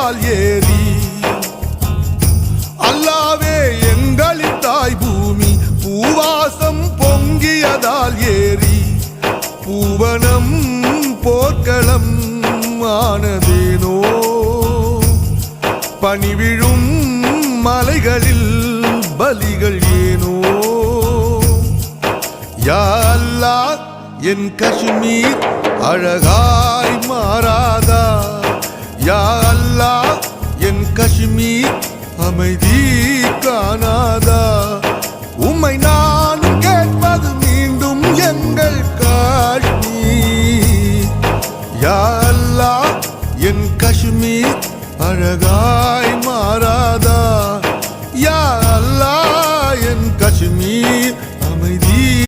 பொங்கியதால் ஏறி அல்லாவே எங்களின் தாய் பூமி பூவாசம் பொங்கியதால் ஏறி பூவனம் போர்க்களம் ஆனதேனோ பணிவிழும் மலைகளில் பலிகள் ஏனோ யா அல்லாஹ் என் காஷ்மீர் அழகாய் மாறாதா யா அல்லாஹ் என் காஷ்மீர் அமைதி காணாதா